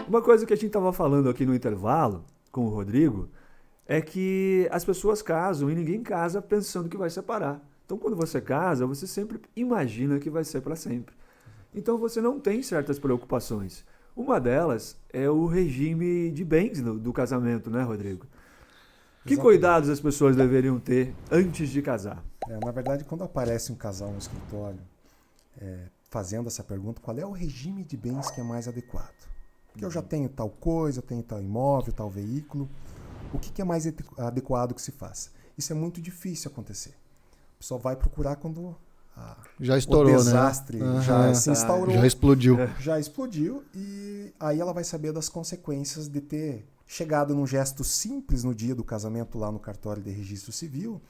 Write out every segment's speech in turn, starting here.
Uma coisa que a gente estava falando aqui no intervalo com o Rodrigo é que as pessoas casam e ninguém casa pensando que vai separar. Então, quando você casa, você sempre imagina que vai ser para sempre. Então, você não tem certas preocupações. Uma delas é o regime de bens do casamento, né, Rodrigo? Que Exatamente. cuidados as pessoas deveriam ter antes de casar? Na verdade, quando aparece um casal no escritório fazendo essa pergunta, qual é o regime de bens que é mais adequado? Porque eu já tenho tal coisa, eu tenho tal imóvel, tal veículo. O que é mais adequado que se faça? Isso é muito difícil acontecer. A pessoa vai procurar quando já estourou, o desastre, né? já se instaurou. Já explodiu. Já explodiu e aí ela vai saber das consequências de ter chegado num gesto simples no dia do casamento lá no cartório de registro civil.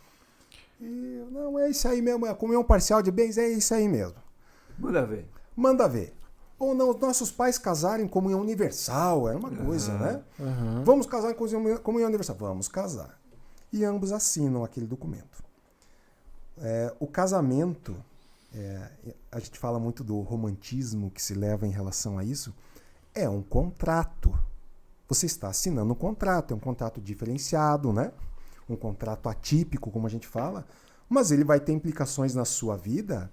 E não, é isso aí mesmo, a comunhão parcial de bens é isso aí mesmo. Manda ver. Manda ver. Ou não, os nossos pais casarem em comunhão universal, é uma coisa, né? Uhum. Vamos casar em comunhão universal. Vamos casar. E ambos assinam aquele documento. O casamento, a gente fala muito do romantismo que se leva em relação a isso, é um contrato. Você está assinando um contrato, é um contrato diferenciado, né? Um contrato atípico, como a gente fala, mas ele vai ter implicações na sua vida,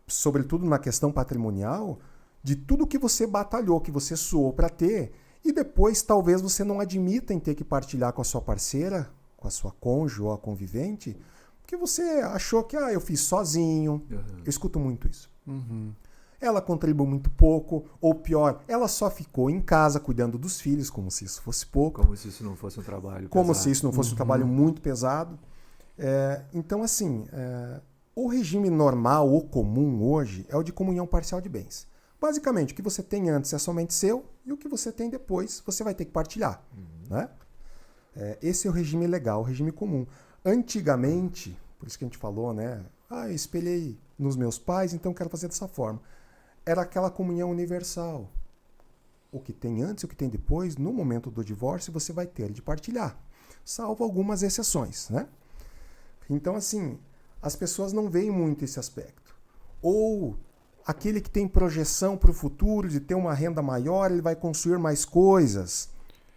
sobretudo na questão patrimonial, de tudo que você batalhou, que você suou para ter, e depois talvez você não admita em ter que partilhar com a sua parceira, com a sua cônjuge ou a convivente, porque você achou que eu fiz sozinho. Uhum. Eu escuto muito isso. Uhum. Ela contribuiu muito pouco, ou pior, ela só ficou em casa cuidando dos filhos, como se isso fosse pouco. Como se isso não fosse um trabalho pesado. Como se isso não fosse um trabalho muito pesado. Então, assim, o regime normal ou comum hoje é o de comunhão parcial de bens. Basicamente, o que você tem antes é somente seu e o que você tem depois você vai ter que partilhar. Uhum. Né? Esse é o regime legal, o regime comum. Antigamente, por isso que a gente falou, né? Eu espelhei nos meus pais, então quero fazer dessa forma. Era aquela comunhão universal. O que tem antes e o que tem depois, no momento do divórcio, você vai ter de partilhar. Salvo algumas exceções, né? Então, assim, as pessoas não veem muito esse aspecto. Ou aquele que tem projeção para o futuro, de ter uma renda maior, ele vai construir mais coisas.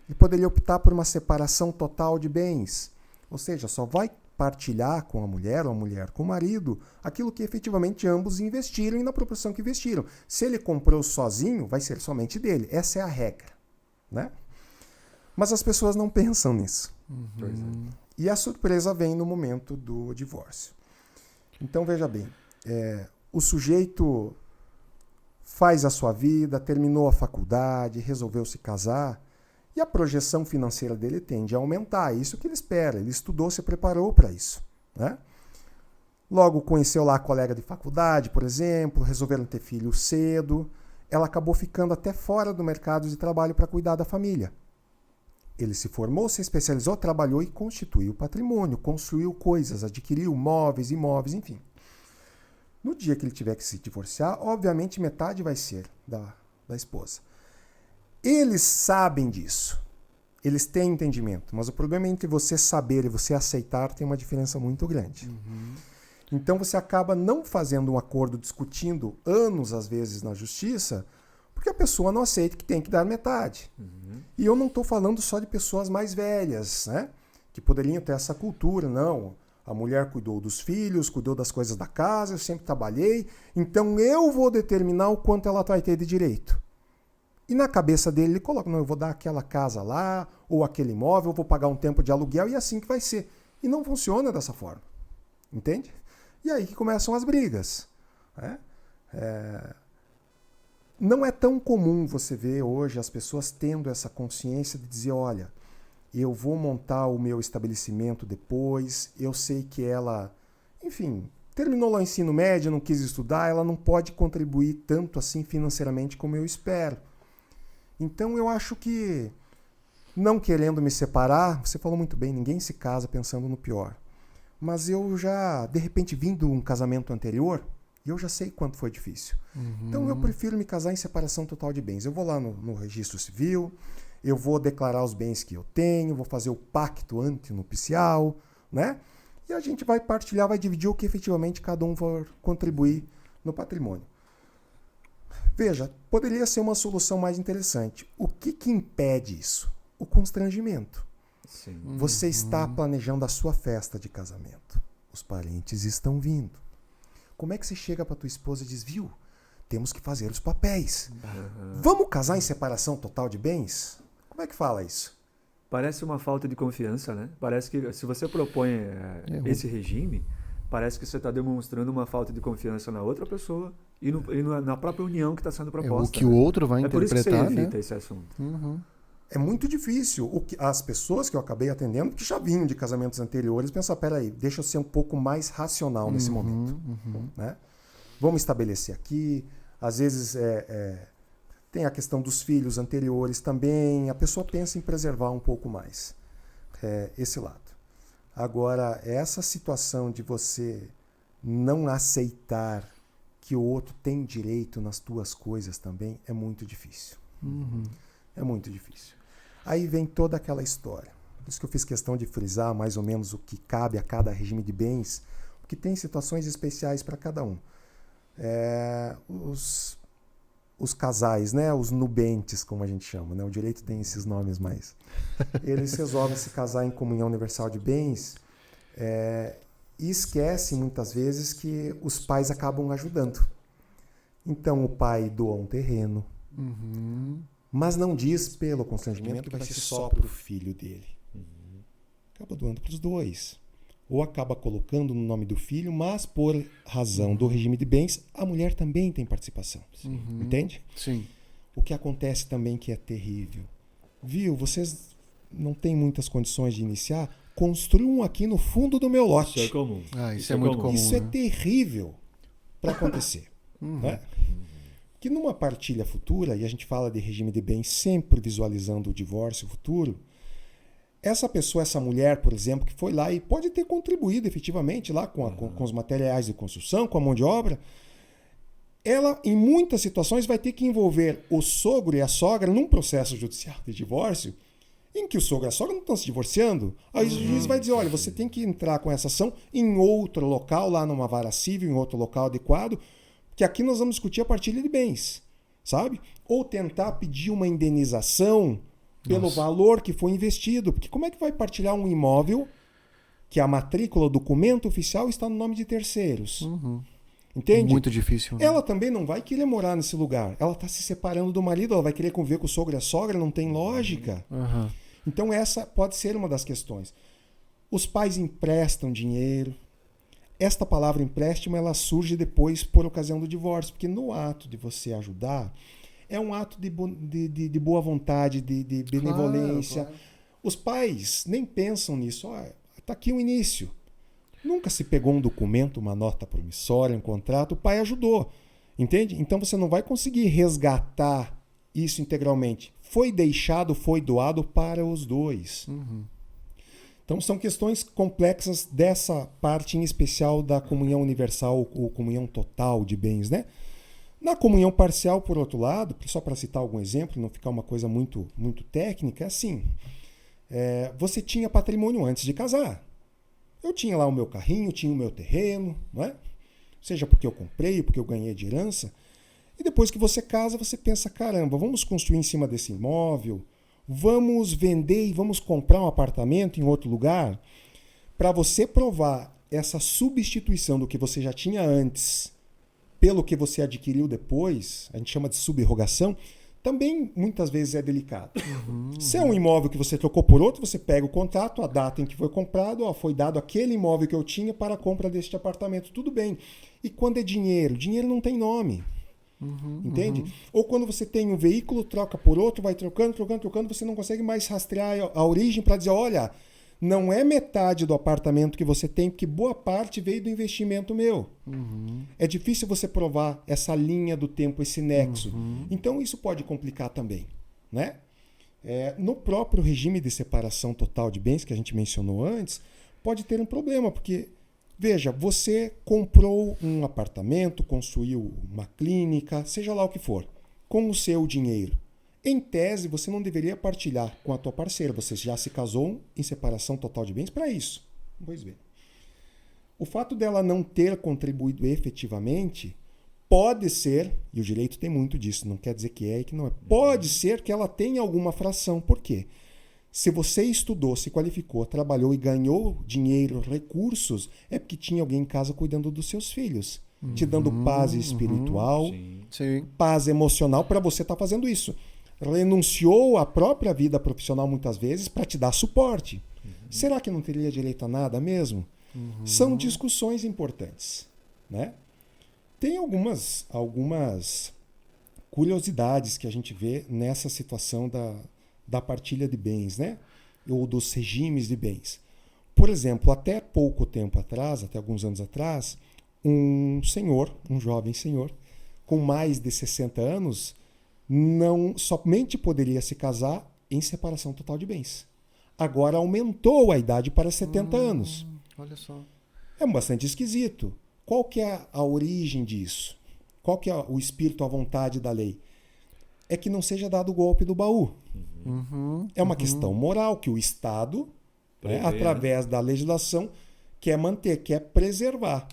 E poderia optar por uma separação total de bens. Ou seja, só vai partilhar com a mulher ou a mulher com o marido aquilo que efetivamente ambos investiram e na proporção que investiram. Se ele comprou sozinho, vai ser somente dele. Essa é a regra. Né? Mas as pessoas não pensam nisso. Uhum. E a surpresa vem no momento do divórcio. Então, veja bem, o sujeito faz a sua vida, terminou a faculdade, resolveu se casar, e a projeção financeira dele tende a aumentar. É isso que ele espera. Ele estudou, se preparou para isso. Né? Logo conheceu lá a colega de faculdade, por exemplo, resolveram ter filho cedo. Ela acabou ficando até fora do mercado de trabalho para cuidar da família. Ele se formou, se especializou, trabalhou e constituiu patrimônio, construiu coisas, adquiriu móveis, imóveis, enfim. No dia que ele tiver que se divorciar, obviamente metade vai ser da esposa. Eles sabem disso. Eles têm entendimento. Mas o problema é entre você saber e você aceitar tem uma diferença muito grande. Uhum. Então você acaba não fazendo um acordo, discutindo anos, às vezes, na justiça, porque a pessoa não aceita que tem que dar metade. Uhum. E eu não estou falando só de pessoas mais velhas, né? Que poderiam ter essa cultura. Não, a mulher cuidou dos filhos, cuidou das coisas da casa, eu sempre trabalhei, então eu vou determinar o quanto ela vai ter de direito. E na cabeça dele ele coloca, não, eu vou dar aquela casa lá, ou aquele imóvel, eu vou pagar um tempo de aluguel e assim que vai ser. E não funciona dessa forma. Entende? E aí que começam as brigas. Né? Não é tão comum você ver hoje as pessoas tendo essa consciência de dizer, olha, eu vou montar o meu estabelecimento depois, eu sei que ela, enfim, terminou lá o ensino médio, não quis estudar, ela não pode contribuir tanto assim financeiramente como eu espero. Então eu acho que, não querendo me separar, você falou muito bem, ninguém se casa pensando no pior. Mas eu já, de repente, vim de um casamento anterior, e eu já sei quanto foi difícil. Uhum. Então eu prefiro me casar em separação total de bens. Eu vou lá no registro civil, eu vou declarar os bens que eu tenho, vou fazer o pacto antinupcial, né? E a gente vai partilhar, vai dividir o que efetivamente cada um vai contribuir no patrimônio. Veja, poderia ser uma solução mais interessante. O que impede isso? O constrangimento. Sim. Você está planejando a sua festa de casamento. Os parentes estão vindo. Como é que você chega para tua esposa e diz, viu, temos que fazer os papéis. Vamos casar em separação total de bens? Como é que fala isso? Parece uma falta de confiança, né? Parece que se você propõe esse regime, parece que você está demonstrando uma falta de confiança na outra pessoa e na própria união que está sendo proposta. O que o outro vai interpretar, por isso que você evita né? esse assunto. É muito difícil. As pessoas que eu acabei atendendo, que já vinham de casamentos anteriores, pensam, peraí, deixa eu ser um pouco mais racional nesse momento. Né? Vamos estabelecer aqui. Às vezes tem a questão dos filhos anteriores também. A pessoa pensa em preservar um pouco mais esse lado. Agora, essa situação de você não aceitar que o outro tem direito nas tuas coisas também é muito difícil. É muito difícil. Aí vem toda aquela história. Por isso que eu fiz questão de frisar mais ou menos o que cabe a cada regime de bens, porque tem situações especiais para cada um. Os casais, né? Os nubentes, como a gente chama, né? O direito tem esses nomes mais. Eles resolvem se casar em comunhão universal de bens e esquecem muitas vezes que os pais acabam ajudando. Então o pai doa um terreno, mas não diz pelo constrangimento que vai ser só para o filho dele. Acaba doando para os dois. Ou acaba colocando no nome do filho, mas por razão do regime de bens, a mulher também tem participação. Entende? Sim. O que acontece também que é terrível. Viu, vocês não têm muitas condições de iniciar, construam aqui no fundo do meu lote. Isso é comum. Isso é muito comum. Isso é né? terrível para acontecer. Né? Que numa partilha futura, e a gente fala de regime de bens sempre visualizando o divórcio futuro, essa pessoa, essa mulher, por exemplo, que foi lá e pode ter contribuído efetivamente lá com os materiais de construção, com a mão de obra, ela, em muitas situações, vai ter que envolver o sogro e a sogra num processo judicial de divórcio, em que o sogro e a sogra não estão se divorciando. Aí o juiz vai dizer, olha, você tem que entrar com essa ação em outro local, lá numa vara civil, em outro local adequado, que aqui nós vamos discutir a partilha de bens, sabe? Ou tentar pedir uma indenização pelo valor que foi investido. Porque como é que vai partilhar um imóvel que a matrícula, o documento oficial está no nome de terceiros? Entende? Muito difícil. Né? Ela também não vai querer morar nesse lugar. Ela está se separando do marido, ela vai querer conviver com o sogro e a sogra, não tem lógica. Então essa pode ser uma das questões. Os pais emprestam dinheiro. Esta palavra empréstimo, ela surge depois por ocasião do divórcio, porque no ato de você ajudar, é um ato de boa vontade, de benevolência. Claro. Os pais nem pensam nisso. Está aqui o início. Nunca se pegou um documento, uma nota promissória, um contrato, o pai ajudou. Entende? Então você não vai conseguir resgatar isso integralmente. Foi deixado, foi doado para os dois. Então são questões complexas dessa parte em especial da comunhão universal ou comunhão total de bens, né? Na comunhão parcial, por outro lado, só para citar algum exemplo, não ficar uma coisa muito, muito técnica, é assim. Você tinha patrimônio antes de casar. Eu tinha lá o meu carrinho, tinha o meu terreno, não é? Seja porque eu comprei, porque eu ganhei de herança. E depois que você casa, você pensa, caramba, vamos construir em cima desse imóvel, vamos vender e vamos comprar um apartamento em outro lugar. Para você provar essa substituição do que você já tinha antes pelo que você adquiriu depois, a gente chama de subrogação, também muitas vezes é delicado. Se é um imóvel que você trocou por outro, você pega o contrato, a data em que foi comprado, foi dado aquele imóvel que eu tinha para a compra deste apartamento, tudo bem. E quando é dinheiro? Dinheiro não tem nome. Entende? Ou quando você tem um veículo, troca por outro, vai trocando, você não consegue mais rastrear a origem para dizer, olha, não é metade do apartamento que você tem, porque boa parte veio do investimento meu. É difícil você provar essa linha do tempo, esse nexo. Então isso pode complicar também, né? No próprio regime de separação total de bens que a gente mencionou antes, pode ter um problema, porque, veja, você comprou um apartamento, construiu uma clínica, seja lá o que for, com o seu dinheiro. Em tese, você não deveria partilhar com a tua parceira. Você já se casou em separação total de bens para isso. Pois bem. O fato dela não ter contribuído efetivamente pode ser, e o direito tem muito disso, não quer dizer que é e que não é. Pode ser que ela tenha alguma fração. Por quê? Se você estudou, se qualificou, trabalhou e ganhou dinheiro, recursos, é porque tinha alguém em casa cuidando dos seus filhos, te dando paz espiritual, Sim. paz emocional para você estar fazendo isso. Renunciou à própria vida profissional muitas vezes para te dar suporte. Será que não teria direito a nada mesmo? São discussões importantes, né? Tem algumas curiosidades que a gente vê nessa situação da partilha de bens, né? Ou dos regimes de bens. Por exemplo, até pouco tempo atrás, até alguns anos atrás, um jovem senhor, com mais de 60 anos, não somente poderia se casar em separação total de bens. Agora aumentou a idade para 70 anos. Olha só. É bastante esquisito. Qual que é a origem disso? Qual que é o espírito, a vontade da lei? É que não seja dado o golpe do baú. É uma questão moral que o Estado, através da legislação, quer manter, quer preservar.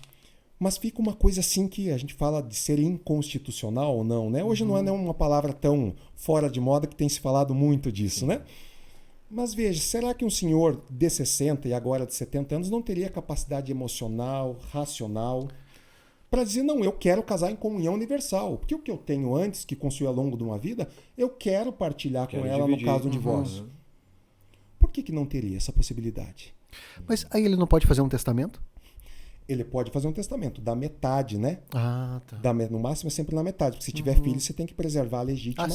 Mas fica uma coisa assim que a gente fala de ser inconstitucional ou não, né? Hoje não é uma palavra tão fora de moda que tem se falado muito disso, né? Mas veja, será que um senhor de 60 e agora de 70 anos não teria capacidade emocional, racional, para dizer, não, eu quero casar em comunhão universal. Porque o que eu tenho antes, que construí ao longo de uma vida, eu quero partilhar com ela no caso do divórcio. Por que não teria essa possibilidade? Mas aí ele não pode fazer um testamento? Ele pode fazer um testamento da metade, né? Ah, tá. No máximo é sempre na metade. Porque se tiver filho, você tem que preservar a legítima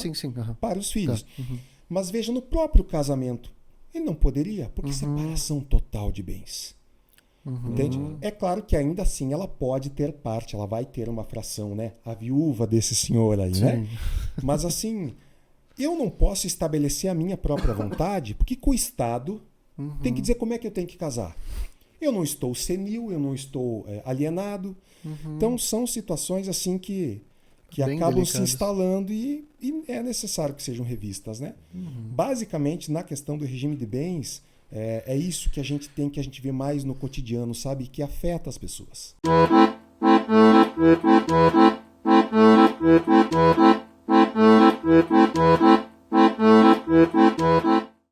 para os filhos. Tá. Mas veja, no próprio casamento, ele não poderia, porque separação total de bens. Entende? É claro que ainda assim ela pode ter parte, ela vai ter uma fração, né? A viúva desse senhor aí, né? Mas assim, eu não posso estabelecer a minha própria vontade, porque o Estado tem que dizer como é que eu tenho que casar. Eu não estou senil, eu não estou alienado. Então são situações assim que acabam delicadas, se instalando e é necessário que sejam revistas, né? Basicamente, na questão do regime de bens, é isso que a gente vê mais no cotidiano, sabe? Que afeta as pessoas.